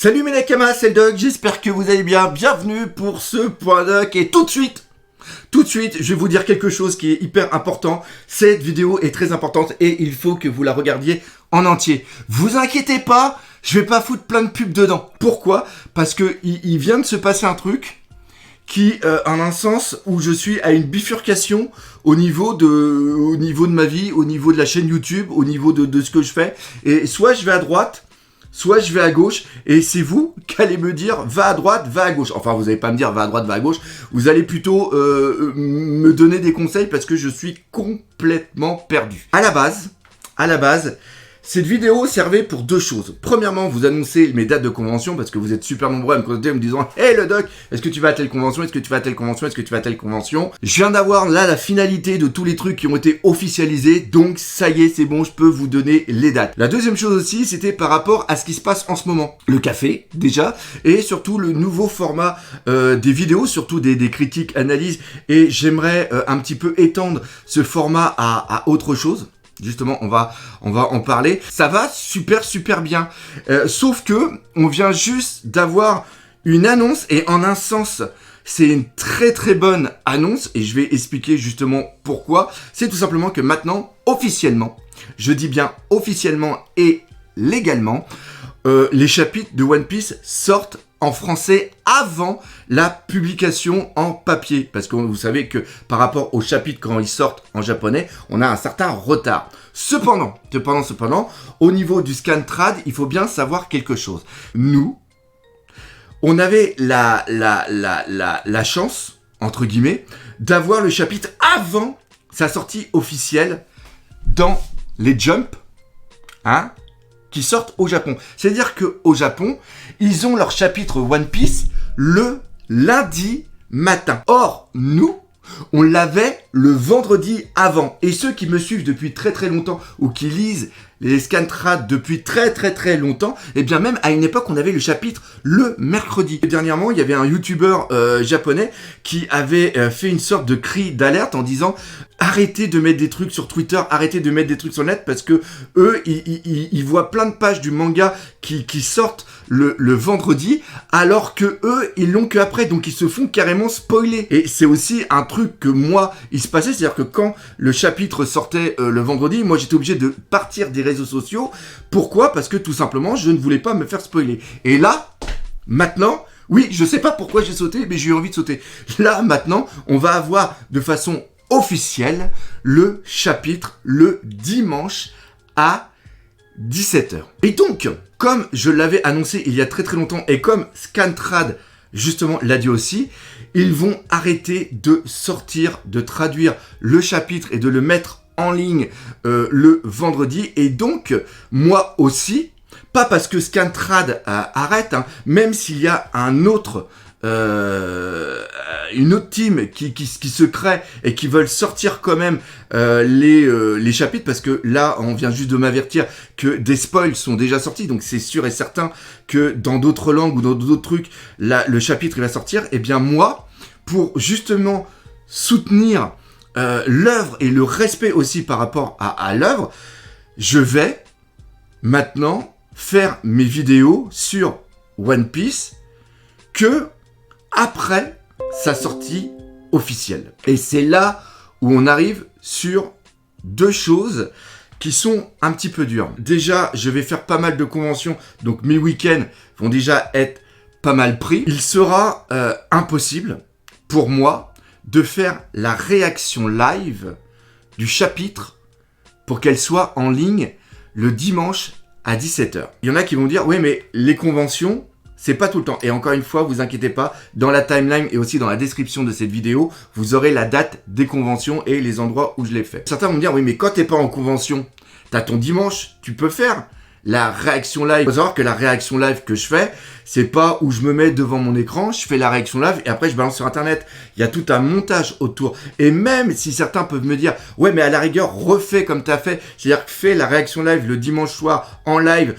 Salut mes nakamas, c'est le Doc, j'espère que vous allez bien. Bienvenue pour ce point doc et tout de suite, je vais vous dire quelque chose qui est hyper important. Cette vidéo est très importante et il faut que vous la regardiez en entier. Vous inquiétez pas, je vais pas foutre plein de pubs dedans. Pourquoi ? Parce que il vient de se passer un truc qui en un sens où je suis à une bifurcation au niveau de ma vie, au niveau de la chaîne YouTube, au niveau de ce que je fais. Et soit je vais à droite, soit je vais à gauche, et c'est vous qui allez me dire va à droite, va à gauche. Enfin, vous n'allez pas me dire va à droite, va à gauche. Vous allez plutôt me donner des conseils parce que je suis complètement perdu. À la base, cette vidéo servait pour deux choses. Premièrement, vous annoncer mes dates de convention parce que vous êtes super nombreux à me contacter en me disant « Hey le doc, est-ce que tu vas à telle convention ? Est-ce que tu vas à telle convention ? Est-ce que tu vas à telle convention ?» Je viens d'avoir là la finalité de tous les trucs qui ont été officialisés. Donc ça y est, c'est bon, je peux vous donner les dates. La deuxième chose aussi, c'était par rapport à ce qui se passe en ce moment. Le café, déjà, et surtout le nouveau format des vidéos, surtout des critiques, analyses. Et j'aimerais un petit peu étendre ce format à autre chose. Justement, on va en parler. Ça va super bien. Sauf que on vient juste d'avoir une annonce et en un sens, c'est une très bonne annonce et je vais expliquer justement pourquoi. C'est tout simplement que maintenant, officiellement, je dis bien officiellement et légalement, les chapitres de One Piece sortent en français avant la publication en papier. Parce que vous savez que par rapport aux chapitres quand ils sortent en japonais, on a un certain retard. Cependant, au niveau du Scantrad, il faut bien savoir quelque chose. Nous, on avait la chance, entre guillemets, d'avoir le chapitre avant sa sortie officielle dans les Jump, qui sortent au Japon. C'est-à-dire qu'au Japon, ils ont leur chapitre One Piece le lundi matin. Or, nous, on l'avait le vendredi avant. Et ceux qui me suivent depuis très longtemps ou qui lisent les Scantrad depuis très longtemps, et bien même à une époque, on avait le chapitre le mercredi. Et dernièrement, il y avait un youtubeur japonais qui avait fait une sorte de cri d'alerte en disant arrêtez de mettre des trucs sur Twitter, arrêtez de mettre des trucs sur le net parce que eux, ils voient plein de pages du manga qui sortent le vendredi, alors que eux, ils l'ont qu'après, donc ils se font carrément spoiler. Et c'est aussi un truc que moi, il se passait, c'est-à-dire que quand le chapitre sortait le vendredi, moi j'étais obligé de partir des réseaux sociaux. Pourquoi ? Parce que tout simplement, je ne voulais pas me faire spoiler. Et là, maintenant, oui, je sais pas pourquoi j'ai sauté, mais j'ai eu envie de sauter. Là, maintenant, on va avoir de façon officielle le chapitre le dimanche à 17h. Et donc, comme je l'avais annoncé il y a très longtemps et comme Scantrad justement l'a dit aussi, ils vont arrêter de sortir, de traduire le chapitre et de le mettre en ligne le vendredi. Et donc, moi aussi, pas parce que Scantrad arrête, même s'il y a une autre team qui se crée et qui veulent sortir quand même les chapitres, parce que là on vient juste de m'avertir que des spoils sont déjà sortis, donc c'est sûr et certain que dans d'autres langues ou dans d'autres trucs le chapitre il va sortir. Et bien moi, pour justement soutenir l'œuvre et le respect aussi par rapport à l'œuvre, je vais maintenant faire mes vidéos sur One Piece que après sa sortie officielle. Et c'est là où on arrive sur deux choses qui sont un petit peu dures. Déjà, je vais faire pas mal de conventions, donc mes week-ends vont déjà être pas mal pris. Il sera impossible pour moi de faire la réaction live du chapitre pour qu'elle soit en ligne le dimanche à 17h. Il y en a qui vont dire, oui mais les conventions, c'est pas tout le temps. Et encore une fois, vous inquiétez pas, dans la timeline et aussi dans la description de cette vidéo, vous aurez la date des conventions et les endroits où je l'ai fait. Certains vont me dire, oui, mais quand t'es pas en convention, t'as ton dimanche, tu peux faire la réaction live. Il faut savoir que la réaction live que je fais, c'est pas où je me mets devant mon écran, je fais la réaction live et après je balance sur internet. Il y a tout un montage autour. Et même si certains peuvent me dire, ouais, mais à la rigueur, refais comme t'as fait. C'est-à-dire que fais la réaction live le dimanche soir en live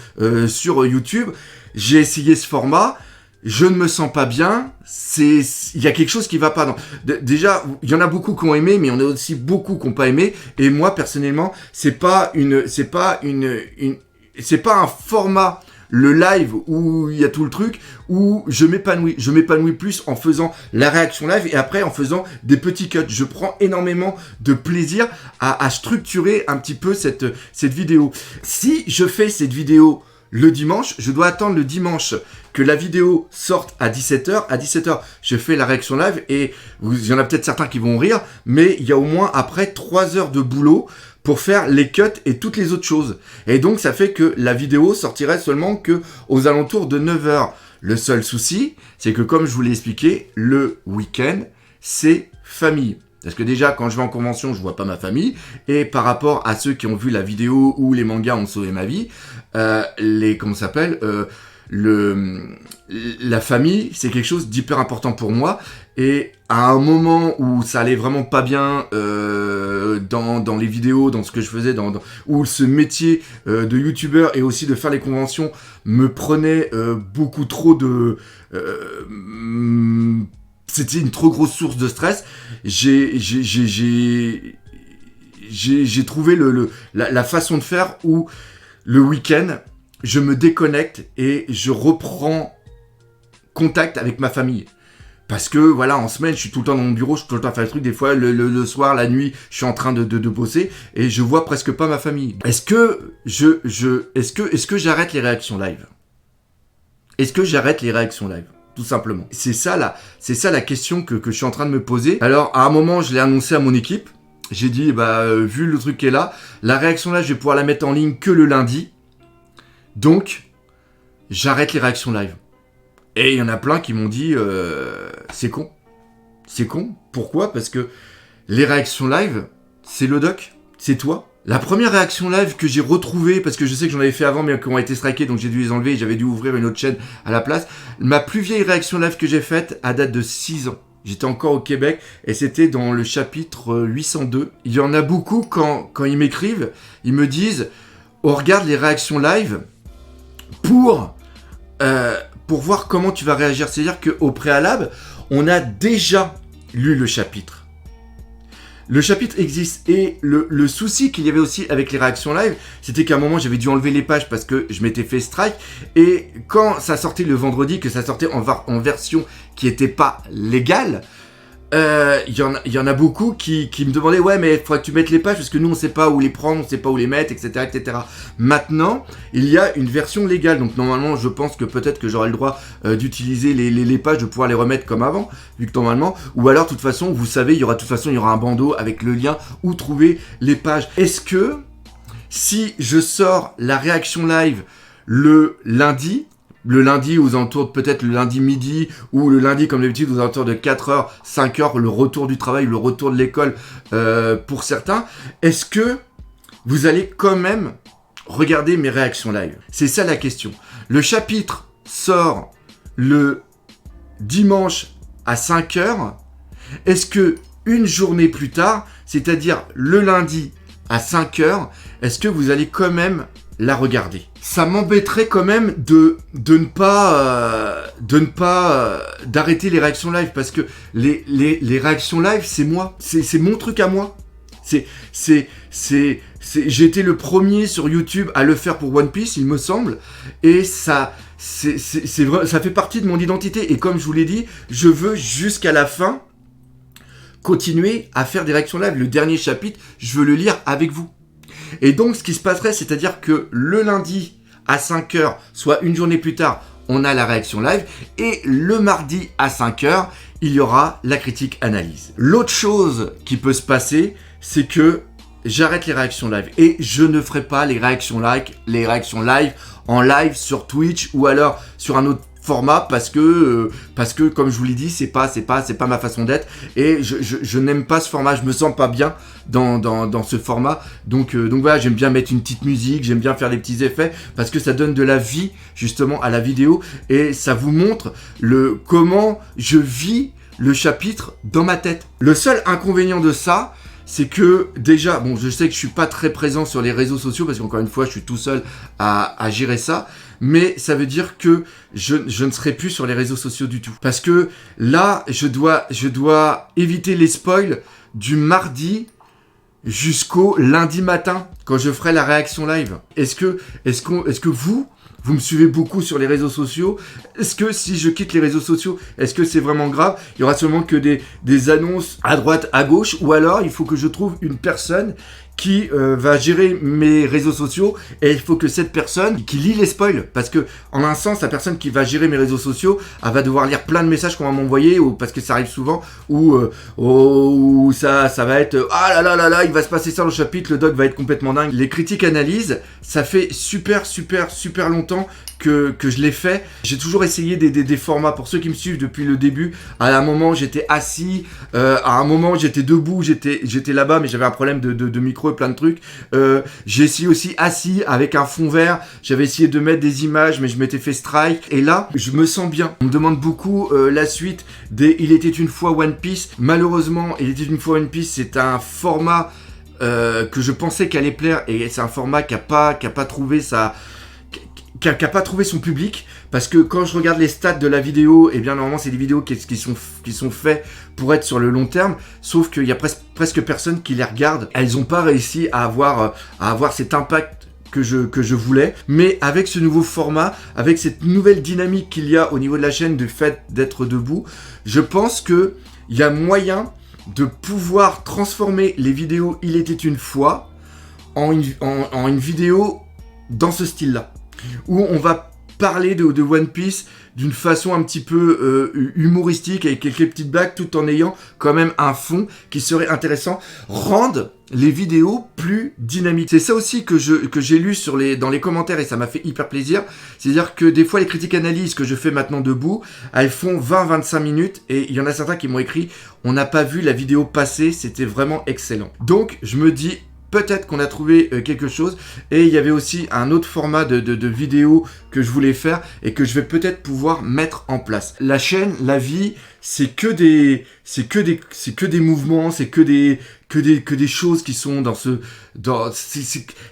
sur YouTube. J'ai essayé ce format, je ne me sens pas bien, il y a quelque chose qui va pas. Non. Déjà, il y en a beaucoup qui ont aimé, mais il y en a aussi beaucoup qui n'ont pas aimé. Et moi, personnellement, c'est pas un format le live où il y a tout le truc, où je m'épanouis plus en faisant la réaction live et après en faisant des petits cuts. Je prends énormément de plaisir à structurer un petit peu cette vidéo. Si je fais cette vidéo le dimanche, je dois attendre le dimanche que la vidéo sorte à 17h. À 17h, je fais la réaction live et il y en a peut-être certains qui vont rire, mais il y a au moins après 3 heures de boulot pour faire les cuts et toutes les autres choses. Et donc, ça fait que la vidéo sortirait seulement que aux alentours de 9h. Le seul souci, c'est que comme je vous l'ai expliqué, le week-end, c'est famille. Parce que déjà, quand je vais en convention, je vois pas ma famille. Et par rapport à ceux qui ont vu la vidéo où les mangas ont sauvé ma vie, la famille, c'est quelque chose d'hyper important pour moi. Et à un moment où ça allait vraiment pas bien dans les vidéos, dans ce que je faisais, où ce métier de youtubeur et aussi de faire les conventions me prenait beaucoup trop de... c'était une trop grosse source de stress. J'ai trouvé la façon de faire où le week-end, je me déconnecte et je reprends contact avec ma famille. Parce que voilà, en semaine, je suis tout le temps dans mon bureau, je suis tout le temps à faire le truc. Des fois, le soir, la nuit, je suis en train de bosser et je vois presque pas ma famille. Est-ce que j'arrête les réactions live ? Est-ce que j'arrête les réactions live ? Tout simplement. C'est ça la question que je suis en train de me poser. Alors, à un moment, je l'ai annoncé à mon équipe. J'ai dit, vu le truc qui est là, la réaction là, je vais pouvoir la mettre en ligne que le lundi. Donc, j'arrête les réactions live. Et il y en a plein qui m'ont dit, c'est con. C'est con. Pourquoi ? Parce que les réactions live, c'est le doc, c'est toi. La première réaction live que j'ai retrouvée, parce que je sais que j'en avais fait avant, mais qui ont été strikés, donc j'ai dû les enlever et j'avais dû ouvrir une autre chaîne à la place. Ma plus vieille réaction live que j'ai faite, à date de 6 ans. J'étais encore au Québec et c'était dans le chapitre 802. Il y en a beaucoup quand ils m'écrivent, ils me disent, on regarde les réactions live pour voir comment tu vas réagir. C'est-à-dire qu'au préalable, on a déjà lu le chapitre. Le chapitre existe et le souci qu'il y avait aussi avec les réactions live, c'était qu'à un moment j'avais dû enlever les pages parce que je m'étais fait strike et quand ça sortait le vendredi, que ça sortait en version qui était pas légale, il y en a beaucoup qui me demandaient ouais mais il faudrait que tu mettes les pages parce que nous on sait pas où les prendre, on sait pas où les mettre, etc. etc. Maintenant il y a une version légale donc normalement je pense que peut-être que j'aurai le droit d'utiliser les pages, de pouvoir les remettre comme avant vu que normalement, ou alors de toute façon vous savez il y aura un bandeau avec le lien où trouver les pages. Est-ce que si je sors la réaction live le lundi aux alentours de peut-être le lundi midi ou le lundi comme d'habitude aux alentours de 4h, 5h, le retour du travail, le retour de l'école pour certains, est-ce que vous allez quand même regarder mes réactions live ? C'est ça la question. Le chapitre sort le dimanche à 5h. Est-ce que une journée plus tard, c'est-à-dire le lundi à 5h, est-ce que vous allez quand même la regarder ? Ça m'embêterait quand même de ne pas d'arrêter les réactions live parce que les réactions live c'est moi, c'est mon truc à moi. J'ai été le premier sur YouTube à le faire pour One Piece, il me semble, et ça fait partie de mon identité. Et comme je vous l'ai dit, je veux jusqu'à la fin continuer à faire des réactions live. Le dernier chapitre, je veux le lire avec vous. Et donc, ce qui se passerait, c'est-à-dire que le lundi à 5h, soit une journée plus tard, on a la réaction live. Et le mardi à 5h, il y aura la critique analyse. L'autre chose qui peut se passer, c'est que j'arrête les réactions live. Et je ne ferai pas les réactions live en live sur Twitch ou alors sur un autre format parce que comme je vous l'ai dit c'est pas ma façon d'être et je n'aime pas ce format, je me sens pas bien dans ce format donc voilà, j'aime bien mettre une petite musique, j'aime bien faire des petits effets parce que ça donne de la vie justement à la vidéo et ça vous montre comment je vis le chapitre dans ma tête. Le seul inconvénient de ça, c'est que déjà, bon, je sais que je suis pas très présent sur les réseaux sociaux parce qu'encore une fois, je suis tout seul à gérer ça, mais ça veut dire que je ne serai plus sur les réseaux sociaux du tout. Parce que là, je dois éviter les spoils du mardi jusqu'au lundi matin quand je ferai la réaction live. Est-ce que vous vous me suivez beaucoup sur les réseaux sociaux. Est-ce que si je quitte les réseaux sociaux, est-ce que c'est vraiment grave? Il y aura seulement que des annonces à droite, à gauche, ou alors il faut que je trouve une personne qui va gérer mes réseaux sociaux, et il faut que cette personne qui lit les spoils, parce que en un sens, la personne qui va gérer mes réseaux sociaux, elle va devoir lire plein de messages qu'on va m'envoyer, ou parce que ça arrive souvent, ou ça va être ah là là là là, il va se passer ça dans le chapitre, le doc va être complètement dingue. Les critiques analyses, ça fait super longtemps que je l'ai fait. J'ai toujours essayé des formats. Pour ceux qui me suivent depuis le début, à un moment j'étais assis, à un moment j'étais debout, j'étais là-bas, mais j'avais un problème de micro et plein de trucs. J'ai essayé aussi assis avec un fond vert. J'avais essayé de mettre des images, mais je m'étais fait strike. Et là, je me sens bien. On me demande beaucoup la suite des Il était une fois One Piece. Malheureusement, Il était une fois One Piece, c'est un format que je pensais qu'elle allait plaire, et c'est un format qui a pas trouvé pas trouvé son public, parce que quand je regarde les stats de la vidéo, et bien normalement c'est des vidéos qui sont faites pour être sur le long terme, sauf qu'il y a presque personne qui les regarde. Elles n'ont pas réussi à avoir cet impact que je voulais, mais avec ce nouveau format, avec cette nouvelle dynamique qu'il y a au niveau de la chaîne, du fait d'être debout, je pense que il y a moyen de pouvoir transformer les vidéos Il était une fois en une vidéo dans ce style-là, où on va parler de One Piece d'une façon un petit peu humoristique, avec quelques petites blagues, tout en ayant quand même un fond qui serait intéressant, rendre les vidéos plus dynamiques. C'est ça aussi que j'ai lu dans les commentaires, et ça m'a fait hyper plaisir. C'est-à-dire que des fois, les critiques analyses que je fais maintenant debout, elles font 20-25 minutes, et il y en a certains qui m'ont écrit « On n'a pas vu la vidéo passer, c'était vraiment excellent ». Donc, je me dis, peut-être qu'on a trouvé quelque chose. Et il y avait aussi un autre format de vidéo que je voulais faire et que je vais peut-être pouvoir mettre en place. La chaîne, la vie, c'est que des mouvements, c'est que des choses qui sont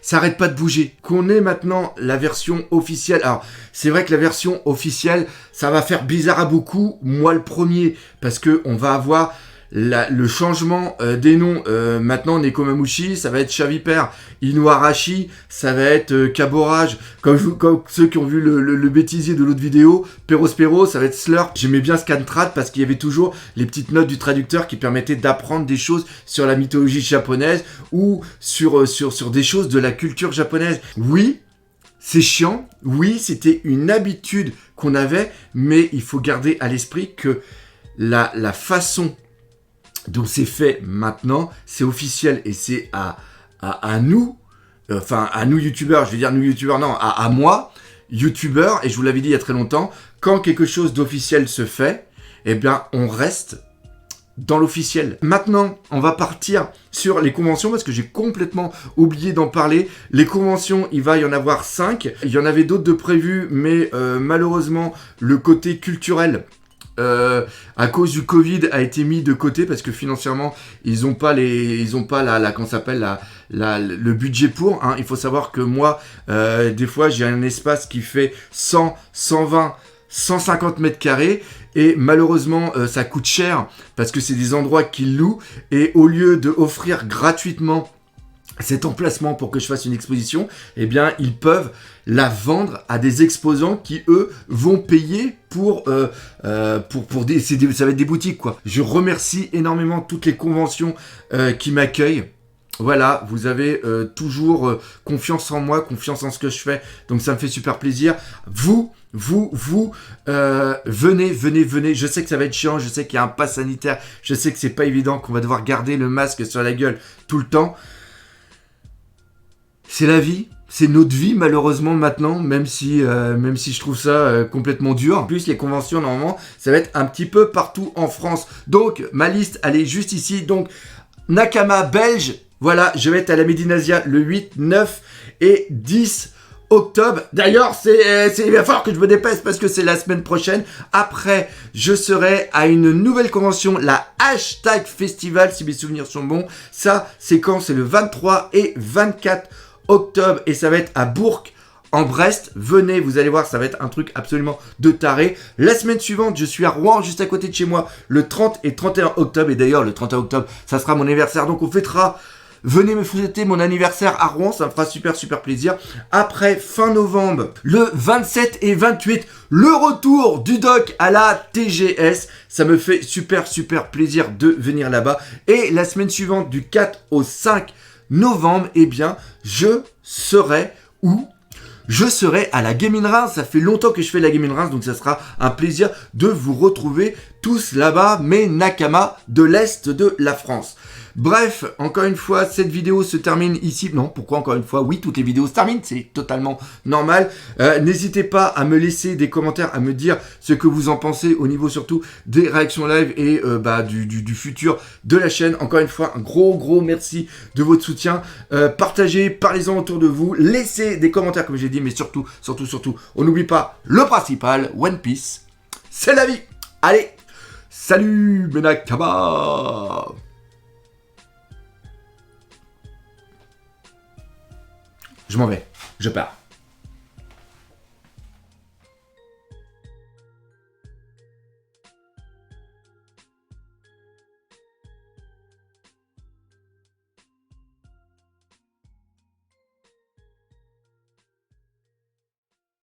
ça arrête pas de bouger. Qu'on ait maintenant la version officielle. Alors, c'est vrai que la version officielle, ça va faire bizarre à beaucoup. Moi, le premier, parce que on va avoir le changement des noms. Maintenant, Nekomamushi, ça va être Chavipère. Inuarashi, ça va être Caborage. Comme ceux qui ont vu le bêtisier de l'autre vidéo, Perospero, ça va être Slurp. J'aimais bien Scantrad parce qu'il y avait toujours les petites notes du traducteur qui permettaient d'apprendre des choses sur la mythologie japonaise ou sur des choses de la culture japonaise. Oui, c'est chiant. Oui, c'était une habitude qu'on avait, mais il faut garder à l'esprit que la façon dont c'est fait maintenant, c'est officiel, et c'est à nous, enfin à nous youtubeurs, je vais dire nous youtubeurs, non, à moi, youtubeurs, et je vous l'avais dit il y a très longtemps, quand quelque chose d'officiel se fait, eh bien on reste dans l'officiel. Maintenant, on va partir sur les conventions, parce que j'ai complètement oublié d'en parler. Les conventions, il va y en avoir 5, il y en avait d'autres de prévus, mais malheureusement, le côté culturel, à cause du Covid, a été mis de côté parce que financièrement ils ont pas comment ça s'appelle le budget pour, hein. Il faut savoir que moi des fois j'ai un espace qui fait 100, 120, 150 mètres carrés, et malheureusement ça coûte cher parce que c'est des endroits qu'ils louent, et au lieu de offrir gratuitement cet emplacement pour que je fasse une exposition, eh bien ils peuvent la vendre à des exposants qui eux vont payer pour ça va être des boutiques quoi. Je remercie énormément toutes les conventions qui m'accueillent. Voilà, vous avez toujours confiance en moi, confiance en ce que je fais, donc ça me fait super plaisir. Vous, venez, je sais que ça va être chiant, je sais qu'il y a un pass sanitaire, je sais que c'est pas évident, qu'on va devoir garder le masque sur la gueule tout le temps. C'est la vie, c'est notre vie malheureusement maintenant, même si je trouve ça complètement dur. En plus, les conventions, normalement, ça va être un petit peu partout en France. Donc, ma liste, elle est juste ici. Donc, Nakama belge, voilà, je vais être à la Medinasia le 8, 9 et 10 octobre. D'ailleurs, il va falloir que je me dépêche parce que c'est la semaine prochaine. Après, je serai à une nouvelle convention, la Hashtag Festival, si mes souvenirs sont bons. Ça, c'est quand? C'est le 23 et 24 octobre, et ça va être à Bourg en Brest. Venez, vous allez voir, ça va être un truc absolument de taré. La semaine suivante, je suis à Rouen, juste à côté de chez moi, le 30 et 31 octobre. Et d'ailleurs, le 31 octobre, ça sera mon anniversaire, donc on fêtera venez me fêter mon anniversaire à Rouen, ça me fera super plaisir. Après, fin novembre, le 27 et 28, le retour du doc à la TGS. Ça me fait super plaisir de venir là-bas. Et la semaine suivante, du 4 au 5 novembre, eh bien, je serai où ? Je serai à la Game in Reims, ça fait longtemps que je fais la Game in Reims, donc ça sera un plaisir de vous retrouver tous là-bas, mes Nakama de l'Est de la France. Bref, encore une fois, cette vidéo se termine ici. Non, pourquoi encore une fois? Oui, toutes les vidéos se terminent, c'est totalement normal. N'hésitez pas à me laisser des commentaires, à me dire ce que vous en pensez au niveau surtout des réactions live et du futur de la chaîne. Encore une fois, un gros merci de votre soutien. Partagez, parlez-en autour de vous, laissez des commentaires comme j'ai dit, mais surtout, on n'oublie pas le principal, One Piece, c'est la vie. Allez, salut mes Nakama. Je m'en vais, je pars.